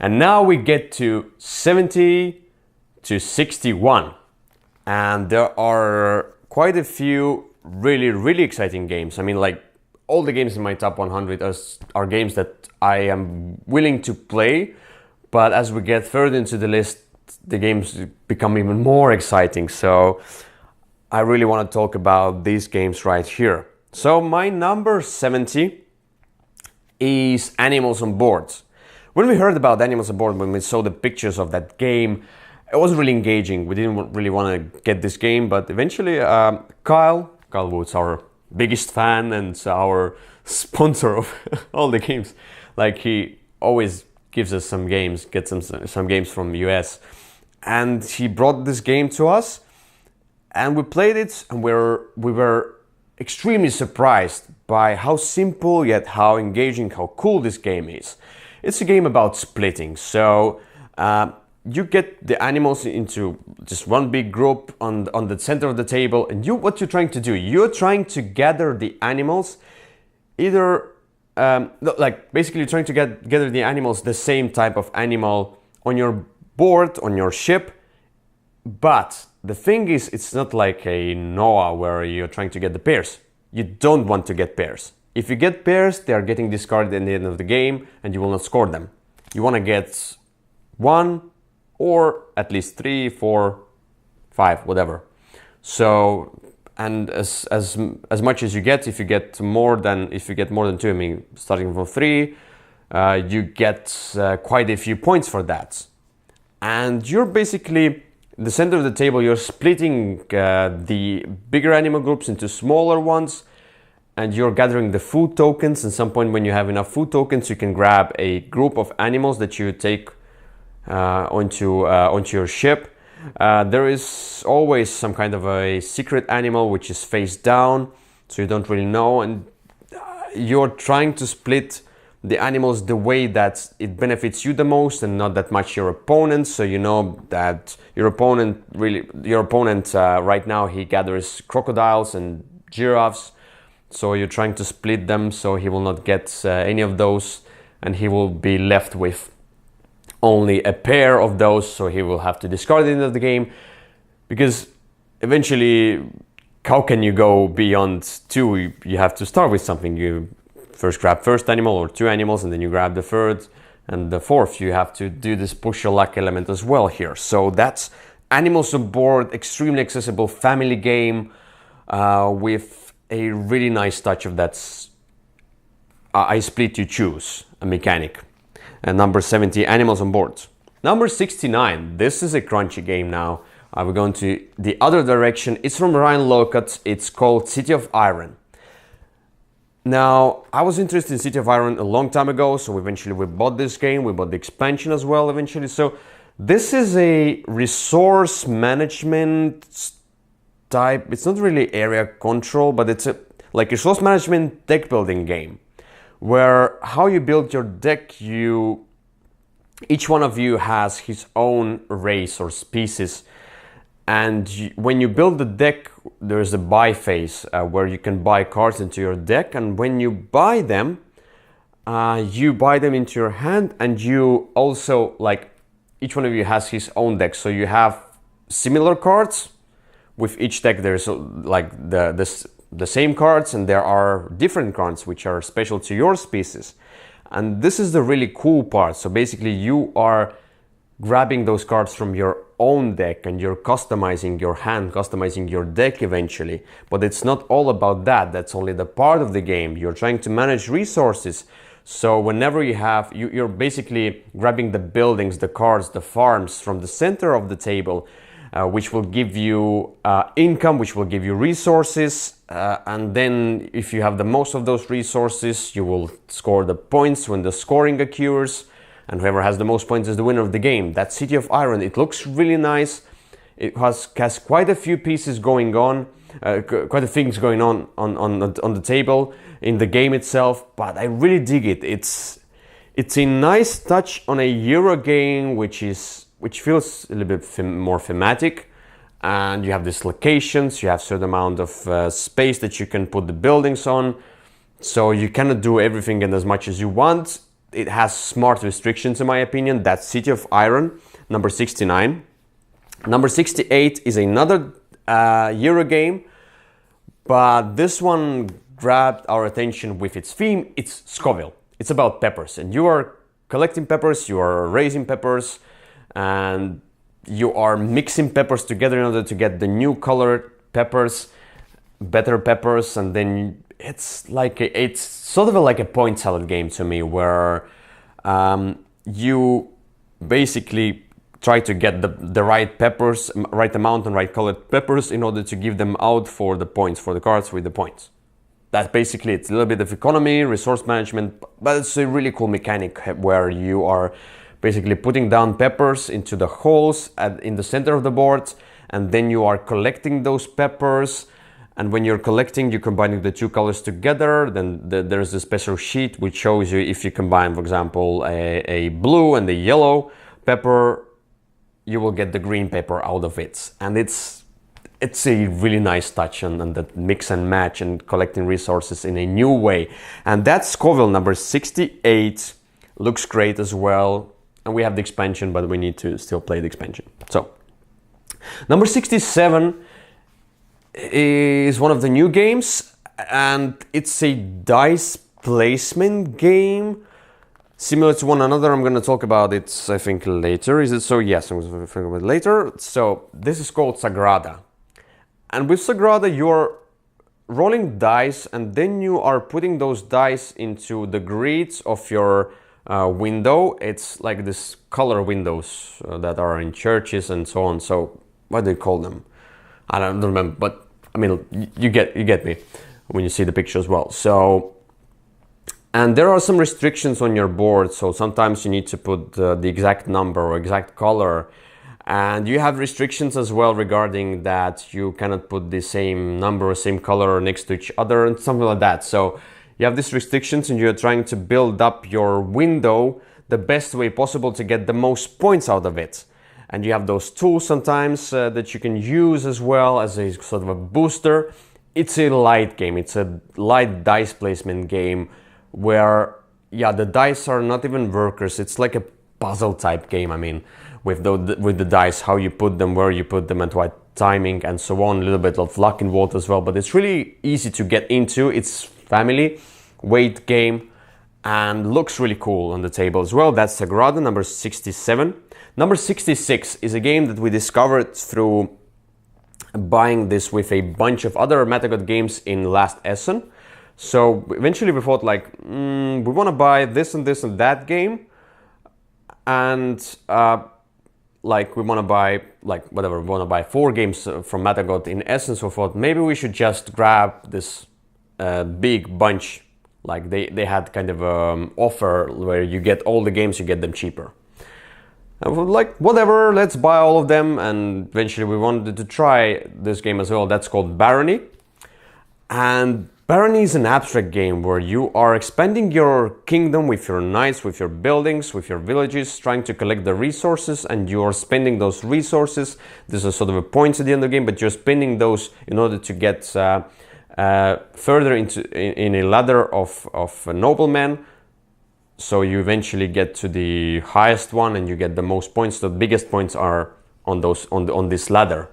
And now we get to 70 to 61. And there are quite a few really exciting games. I mean, like, all the games in my top 100 are games that I am willing to play. But as we get further into the list, the games become even more exciting. So I really want to talk about these games right here. So my number 70 is Animals on Board. When we heard about Animals on Board, when we saw the pictures of that game, it wasn't really engaging. We didn't really want to get this game, but eventually Kyle Woods, our biggest fan and our sponsor of all the games, like, he always gives us some games, gets some games from the US, and he brought this game to us, and we played it, and we were extremely surprised by how simple yet how engaging, how cool this game is. It's a game about splitting. So you get the animals into just one big group on the center of the table, and what you're trying to do, you're trying to gather the animals, either basically you're trying to gather the animals, the same type of animal on your board, on your ship. But the thing is, it's not like a Noah where you're trying to get the pairs. You don't want to get pairs. If you get pairs, they are getting discarded at the end of the game and you will not score them. You want to get one or at least 3, 4, 5, whatever. So, and as much as you get, if you get more than 2, I mean, starting from 3, you get quite a few points for that. And you're basically, the center of the table, you're splitting the bigger animal groups into smaller ones, and you're gathering the food tokens. At some point when you have enough food tokens, you can grab a group of animals that you take onto your ship. There is always some kind of a secret animal which is face down, so you don't really know, and you're trying to split the animals the way that it benefits you the most and not that much your opponent. So you know that your opponent right now, he gathers crocodiles and giraffes, so you're trying to split them so he will not get any of those, and he will be left with only a pair of those, so he will have to discard at the end of the game, because eventually, how can you go beyond 2? You have to start with something. You first grab first animal or 2 animals, and then you grab the third and the fourth. You have to do this push your luck element as well here. So that's Animals on Board, extremely accessible family game with a really nice touch of that I split you choose a mechanic. And number 70, Animals on Board. Number 69, this is a crunchy game now. We're going to the other direction. It's from Ryan Locott. It's called City of Iron. Now, I was interested in City of Iron a long time ago, so eventually we bought this game. We bought the expansion as well eventually. So this is a resource management type. It's not really area control, but it's a like resource management deck building game, where how you build your deck, each one of you has his own race or species, and when you build the deck, there's a buy phase where you can buy cards into your deck, and when you buy them into your hand, and you also, like, each one of you has his own deck, so you have similar cards. With each deck there's like the same cards, and there are different cards which are special to your species. And this is the really cool part. So basically you are grabbing those cards from your own deck and you're customizing your hand, customizing your deck eventually. But it's not all about that. That's only the part of the game. You're trying to manage resources. So whenever you're basically grabbing the buildings, the cards, the farms from the center of the table, which will give you income, which will give you resources, and then if you have the most of those resources, you will score the points when the scoring occurs, and whoever has the most points is the winner of the game. That's City of Iron. It looks really nice. It has quite a few pieces going on, quite a things going on the table in the game itself, but I really dig it. It's a nice touch on a Euro game, which feels a little bit more thematic, and you have these locations, you have certain amount of space that you can put the buildings on, so you cannot do everything and as much as you want, it has smart restrictions in my opinion. That's City of Iron, number 69. Number 68 is another Euro game, but this one grabbed our attention with its theme. It's Scoville. It's about peppers, and you are collecting peppers, you are raising peppers, and you are mixing peppers together in order to get the new colored peppers, better peppers, and then it's sort of like a point salad game to me, where you basically try to get the right peppers, right amount and right colored peppers in order to give them out for the points, for the cards with the points. That's basically it. It's a little bit of economy, resource management, but it's a really cool mechanic where you are basically putting down peppers into the holes in the center of the board, and then you are collecting those peppers. And when you're collecting, you're combining the two colors together. Then there's a special sheet which shows you if you combine, for example, a blue and a yellow pepper, you will get the green pepper out of it. And it's a really nice touch on that mix and match and collecting resources in a new way. And that's Scoville number 68. Looks great as well. And we have the expansion, but we need to still play the expansion. So, number 67 is one of the new games, and it's a dice placement game similar to one another. I'm going to talk about it, I think, later. Is it so? Yes, I'm going to talk about it later. So this is called Sagrada, and with Sagrada you're rolling dice, and then you are putting those dice into the grids of your window. It's like this color windows that are in churches and so on. So what do you call them? I don't remember, but I mean, you get me when you see the picture as well. So, and there are some restrictions on your board. So sometimes you need to put the exact number or exact color, and you have restrictions as well regarding that you cannot put the same number or same color next to each other and something like that. So you have these restrictions, and you're trying to build up your window the best way possible to get the most points out of it. And you have those tools sometimes that you can use as well as a sort of a booster. It's a light game. It's a light dice placement game where, yeah, the dice are not even workers. It's like a puzzle type game. I mean, with the dice, how you put them, where you put them, and what timing and so on. A little bit of luck involved as well. But it's really easy to get into. It's family weight game and looks really cool on the table as well. That's Sagrada, number 67. Number 66 is a game that we discovered through buying this with a bunch of other Metagot games in last Essen. So eventually we thought like, we want to buy this and this and that game. And like we want to buy like whatever, we want to buy 4 games from Metagot in Essen. So we thought maybe we should just grab this big bunch. Like they had kind of an offer where you get all the games, you get them cheaper. And we're like, whatever, let's buy all of them. And eventually we wanted to try this game as well. That's called Barony. And Barony is an abstract game where you are expanding your kingdom with your knights, with your buildings, with your villages, trying to collect the resources, and you are spending those resources. This is sort of a point at the end of the game, but you're spending those in order to get further in a ladder of noblemen. So you eventually get to the highest one and you get the most points. The biggest points are on this ladder.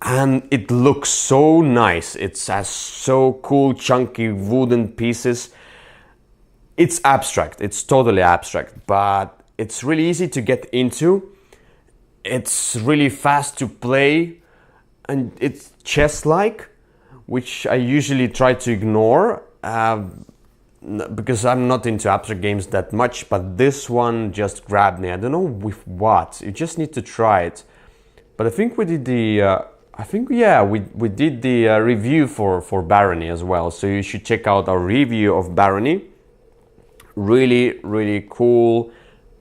And it looks so nice. It has so cool chunky wooden pieces. It's abstract. It's totally abstract, but it's really easy to get into. It's really fast to play, and it's chess-like, which I usually try to ignore. Because I'm not into abstract games that much, but this one just grabbed me. I don't know with what. You just need to try it. But I think we did the we did the review for Barony as well. So you should check out our review of Barony. Really, really cool,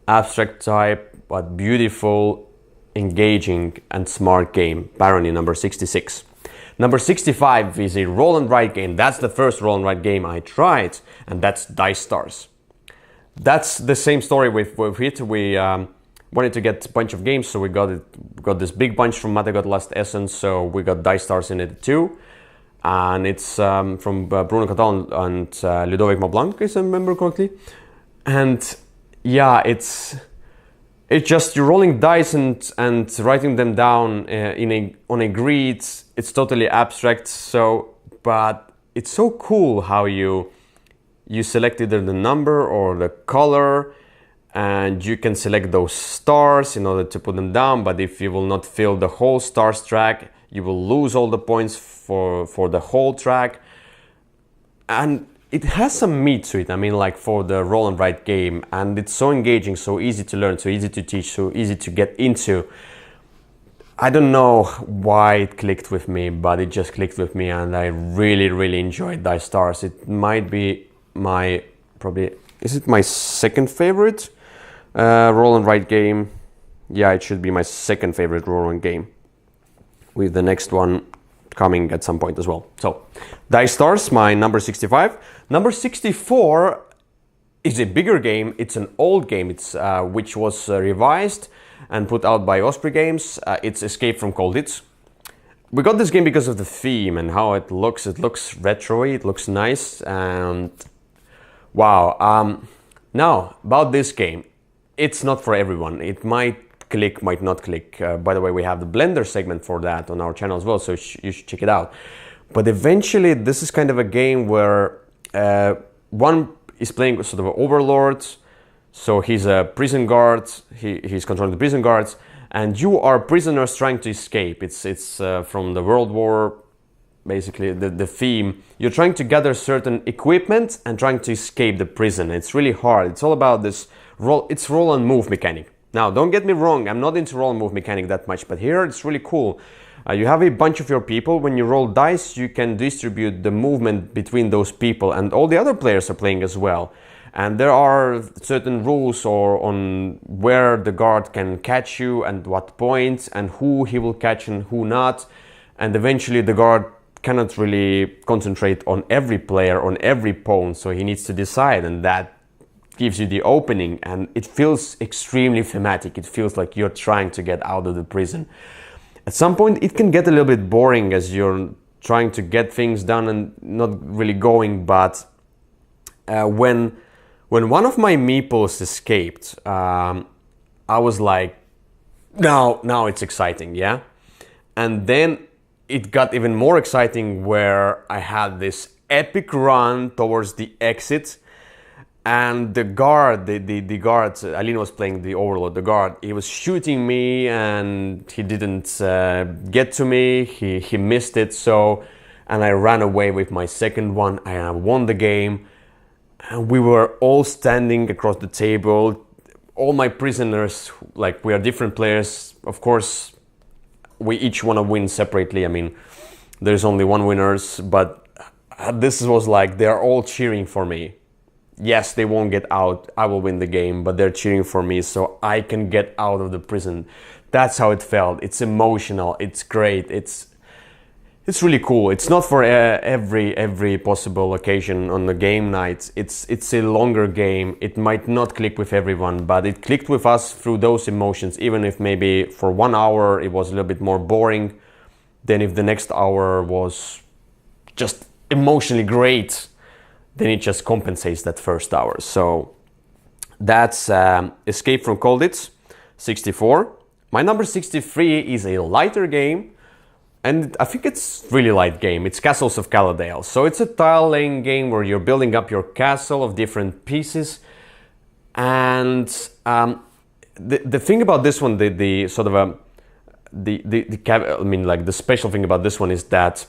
abstract type, but beautiful, engaging, and smart game. Barony number 66. Number 65 is a roll and write game. That's the first roll and write game I tried, and that's Dice Stars. That's the same story with it. We wanted to get a bunch of games, so we got this big bunch from Metagot last Essen, so we got Dice Stars in it too. And it's from Bruno Cattal and Ludovic Mablanc, if I remember correctly. And yeah, it's just you're rolling dice and writing them down on a grid. It's totally abstract. So, but it's so cool how you select either the number or the color, and you can select those stars in order to put them down. But if you will not fill the whole stars track, you will lose all the points for the whole track. And it has some meat to it, I mean, like for the roll and write game, and it's so engaging, so easy to learn, so easy to teach, so easy to get into. I don't know why it clicked with me, but it just clicked with me, and I really, really enjoyed Dice Stars. It might be my, probably, is it my second favorite roll and write game? Yeah, it should be my second favorite roll and game, with the next one coming at some point as well. So, Dice Stars, my number 65. Number 64 is a bigger game. It's an old game. It's which was revised and put out by Osprey Games. It's Escape from Colditz. We got this game because of the theme and how it looks. It looks retro-y. It looks nice. And wow. Now about this game, it's not for everyone. It might click, might not click. By the way, we have the Blender segment for that on our channel as well, so you should check it out. But eventually, this is kind of a game where one is playing sort of an overlord, so he's a prison guard, he's controlling the prison guards, and you are prisoners trying to escape. It's from the World War, basically, the theme. You're trying to gather certain equipment and trying to escape the prison. It's really hard. It's all about this roll and move mechanic. Now, don't get me wrong, I'm not into roll and move mechanic that much, but here it's really cool. You have a bunch of your people. When you roll dice, you can distribute the movement between those people, and all the other players are playing as well. And there are certain rules on where the guard can catch you and what points, and who he will catch and who not. And eventually the guard cannot really concentrate on every player, on every pawn, so he needs to decide, and that gives you the opening, and it feels extremely thematic. It feels like you're trying to get out of the prison. At some point it can get a little bit boring as you're trying to get things done and not really going, but when one of my meeples escaped, I was like, now it's exciting, yeah? And then it got even more exciting where I had this epic run towards the exit. And the guard, the guard, Alina was playing the overlord, the guard, he was shooting me and he didn't get to me, he missed it, so, and I ran away with my second one, and I won the game. And we were all standing across the table, all my prisoners, like we are different players, of course, we each want to win separately, I mean, there's only one winners, but this was like, they're all cheering for me. Yes, they won't get out, I will win the game, but they're cheering for me so I can get out of the prison. That's how it felt. It's emotional, it's great, it's really cool. It's not for every possible occasion on the game night. It's a longer game. It might not click with everyone, but it clicked with us through those emotions, even if maybe for 1 hour it was a little bit more boring than if the next hour was just emotionally great. Then it just compensates that first hour. So that's Escape from Colditz, 64. My number 63 is a lighter game, and I think it's really light game. It's Castles of Caladale. So it's a tile laying game where you're building up your castle of different pieces. And the thing about this one, the sort of I mean, like the special thing about this one is that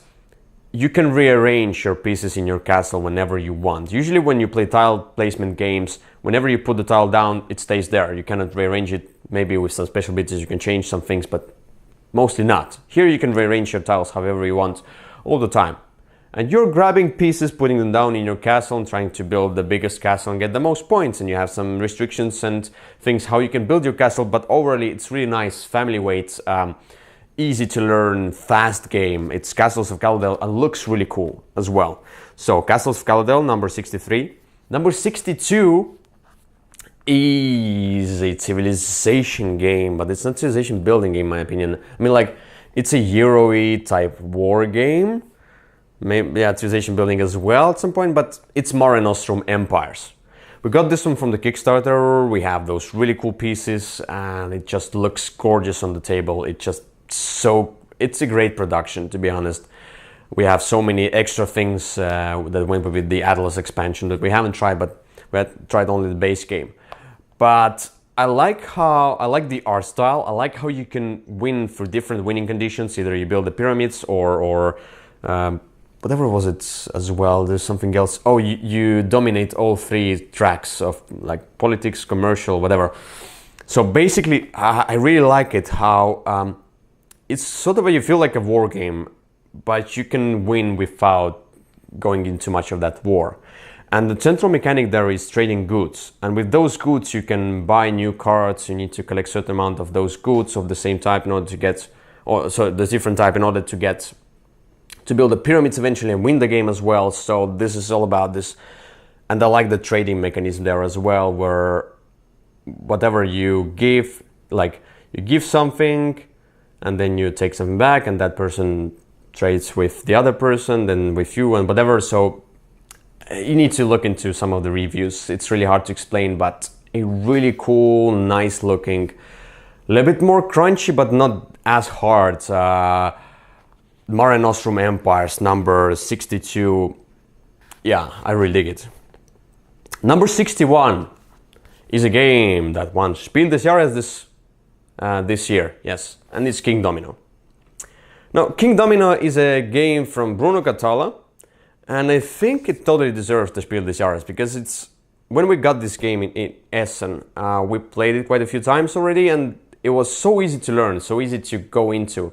you can rearrange your pieces in your castle whenever you want. Usually when you play tile placement games, whenever you put the tile down, it stays there. You cannot rearrange it. Maybe with some special bits you can change some things, but mostly not. Here you can rearrange your tiles however you want all the time. And you're grabbing pieces, putting them down in your castle and trying to build the biggest castle and get the most points. And you have some restrictions and things how you can build your castle, but overall it's really nice, family weight, easy to learn, fast game. It's Castles of Caladale and looks really cool as well. So Castles of Caladale, number 63. Number 62 is a civilization game, but it's not civilization building game in my opinion. I mean, like, it's a Euro-y type war game. Maybe, yeah, civilization building as well at some point, but it's Mare Nostrum Empires. We got this one from the Kickstarter. We have those really cool pieces and it just looks gorgeous on the table. It's a great production, to be honest. We have so many extra things that went with the Atlas expansion that we haven't tried, but we had tried only the base game. But I like the art style. I like how you can win through different winning conditions. Either you build the pyramids or whatever was it as well. There's something else. Oh, you dominate all three tracks of like politics, commercial, whatever. So basically, I really like it how it's sort of you feel like a war game, but you can win without going into much of that war. And the central mechanic there is trading goods. And with those goods, you can buy new cards. You need to collect a certain amount of those goods of the same type in order to get, so the different type in order to get, to build the pyramids eventually and win the game as well. So this is all about this. And I like the trading mechanism there as well, where whatever you give, like you give something and then you take something back and that person trades with the other person, then with you and whatever. So you need to look into some of the reviews. It's really hard to explain, but a really cool, nice looking, a little bit more crunchy, but not as hard. Mare Nostrum Empires, number 62. Yeah, I really dig it. Number 61 is a game that won Spiel des Jahres this year, yes, and it's King Domino. Now, King Domino is a game from Bruno Cathala, and I think it totally deserves the Spiel des Jahres because when we got this game in Essen, we played it quite a few times already, and it was so easy to learn, so easy to go into.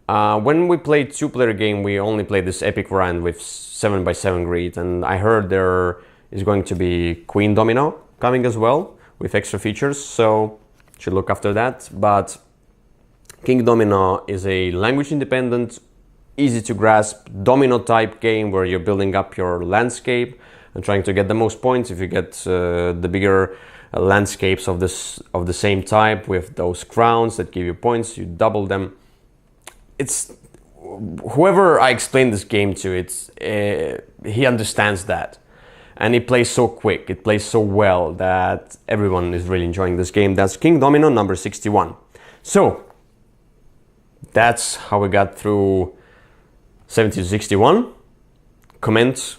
When we played two-player game, we only played this epic variant with 7x7 grid, and I heard there is going to be Queen Domino coming as well with extra features, so should look after that. But King Domino is a language-independent, easy to grasp domino type game where you're building up your landscape and trying to get the most points. If you get the bigger landscapes of the same type with those crowns that give you points, you double them. It's whoever I explained this game to, he understands that, and it plays so quick, it plays so well that everyone is really enjoying this game. That's King Domino number 61. So that's how we got through 70 to 61. Comment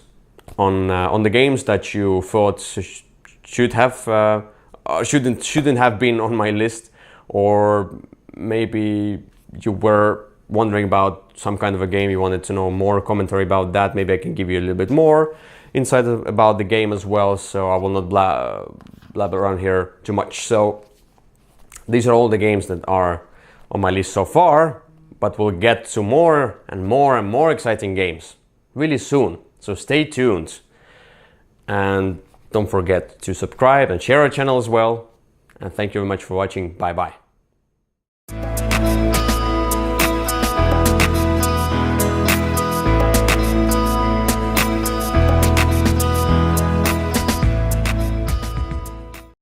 on the games that you thought shouldn't have been on my list, or maybe you were wondering about some kind of a game, you wanted to know more commentary about that. Maybe I can give you a little bit more insight about the game as well, so I will not blab around here too much. So these are all the games that are on my list so far, but we'll get to more and more and more exciting games really soon. So stay tuned, and don't forget to subscribe and share our channel as well. And thank you very much for watching. Bye bye.